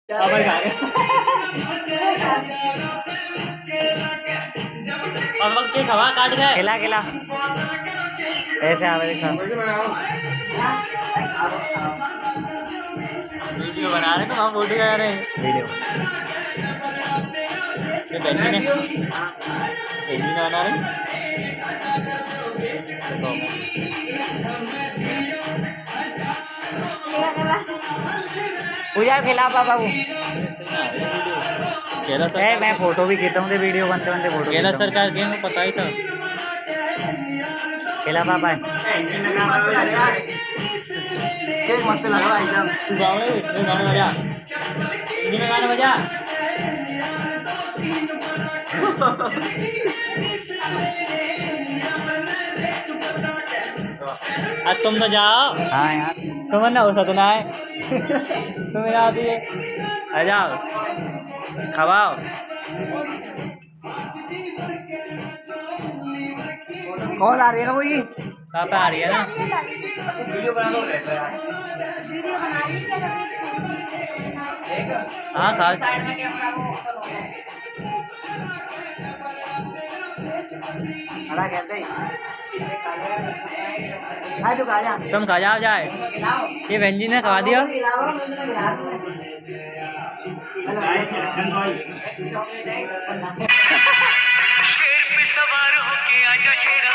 पापड़ खा रहे पापड़ के खवा काट गए खिला खिला ऐसे आवे देखा वीडियो बना रहे हैं हम फोटो करा रहे हैं वीडियो ये बहनी ने बना रहे पूजा खिला पापा को केरला ए सरकार मैं फोटो भी खींचता हूँ वीडियो बनते बनते फोटो केरला खींचता हूँ। सरकार के में पता ही था खिला पापा मस्त लगा भाई साहब तू गाँव में गाना बजा हिंदी में गाना बजा आज तुम न जाओ हाँ यार तुम ना हो सकना है तुम्हें आती है आ जाओ खवाओ कॉल आ रही है ना कोई पापा आ रही है ना वीडियो बना दो हाँ खा तुम खा जाओ जाए ये बहन जी ने खवा दिया शेर पे सवार होके आजा शेर